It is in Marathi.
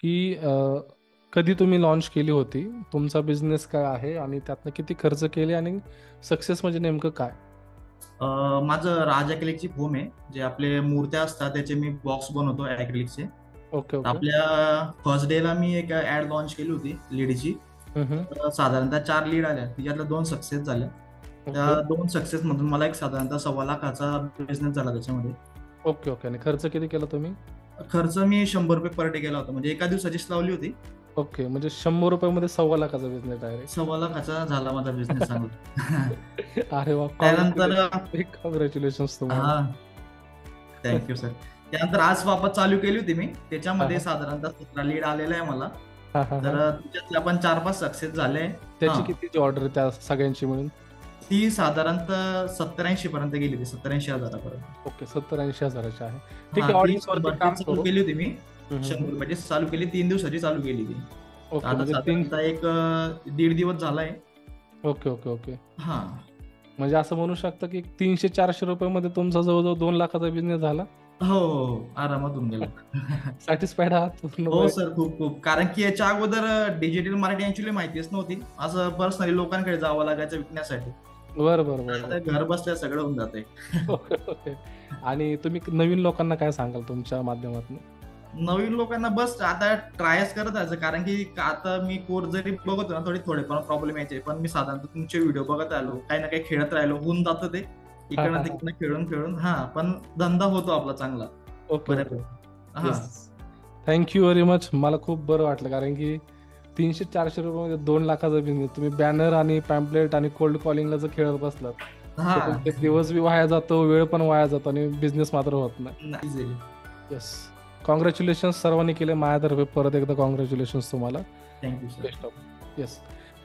की कधी तुम्ही लॉन्च केली होती, तुमचा बिझनेस काय आहे आणि त्यातनं किती खर्च केले आणि सक्सेस म्हणजे नेमकं काय? माझं राज ॲक्रिलिकची फोम आहे. जे आपले मूर्त्या असतात त्याचे मी बॉक्स बनवतो ॲक्रिलिकचे. ओके, तर ओके. आपल्या फर्स्ट डेला मी एक ऍड लॉन्च केली होती लीडची. हम्म. तर साधारणतः 4 लीड आल्या, त्याच्यातल्या 2 सक्सेस झाल्या. त्या ओके, 2 सक्सेस मधून मला एक साधारणतः 1,15,00,000चा बिझनेस झाला त्याच्यामध्ये. Okay, okay. आणि खर्च किती केला तुम्ही? खर्च मी ₹100 पर डे केला होता, म्हणजे एका दिवसाचीच लावली होती. ओके, म्हणजे ₹100 मध्ये 1,15,00,000चा बिझनेस डायरेक्ट. 1,15,00,000चा झाला माझा बिझनेस चांगला. अरे वा, त्यानंतर कॉंग्रॅच्युलेशन, कॉंग्रॅच्युलेशन्स तुम्हाला. हा, थँक्यू सर. त्यानंतर आज वापस चालू केली होती मी, हा त्याच्यामध्ये हा साधारणतः 17 लीड आलेला आहे मला. हा हा हा. तर त्याच्यातले आपण 4-5 सक्सेस झाले. हा, त्याची कितीची ऑर्डर त्या सगळ्यांची मिळून? ती साधारणतः 70-80 पर्यंत गेली, ती 70-80 हजारापर्यंत. ओके, 70-80 हजाराची आहे. ठीक हा, आहे, ती ऑडियन्स वरती 100ची काम चालू करू. केली होती मी. हम्म. 100 चालू केली, 3 दिवसाची चालू केली ती. तर ओके, आता म्हणजे तीन. साधारणतः एक 1.5 दिवस झालाय. Okay, okay, okay. हा, म्हणजे असं म्हणू शकता की 300-400 मध्ये तुमचा जवळजवळ 2 लाखाचा बिझनेस झाला. हो हो हो, आरामात होऊन गेला. सॅटिस्फाईड आहात हो पूर्णपणे? सर, खूप खूप. कारण की याच्या अगोदर डिजिटल मार्केटिंग ऍक्च्युली माहितीच नव्हती. असं पर्सनली लोकांकडे जावं लागायचं विकण्यासाठी. बरं बरं बरं आता बरं. घर बसल्या सगळं होऊन जातंय. Okay, okay. आणि तुम्ही नवीन लोकांना काय सांगाल तुमच्या माध्यमातून? नवीन लोकांना बस आता ट्रायच करत राहायचं. कारण की आता मी कोर्स जरी बघतो ना, थोडेफार प्रॉब्लेम यायचे, पण मी साधारणतः तुमचे व्हिडिओ बघत राहिलो, काही ना काही खेळत राहिलो, होऊन जातं ते हा इकडनं हा हा. तिकडनं खेळून खेळून. हा, पण धंदा होतो आपला चांगला ओके, ओके. बऱ्यापैकी. हा. Yes. Thank you very much. मला खूप बरं वाटलं, कारण की 300-400 मध्ये 2 लाखाचा बिझनेस, तुम्ही बॅनर आणि पॅम्पलेट आणि कोल्ड कॉलिंगला जर खेळत बसलात हा, तर तुमचे दिवस बी वाया जातो, वेळ पण वाया जातो आणि बिझनेस मात्र होत नाही. नाही. येस. कॉंग्रॅच्युलेशन्स सर्वांनी केले माझ्यातर्फे, परत एकदा कॉंग्रॅच्युलेशन्स तुम्हाला. Thank you sir. Best of. Yes.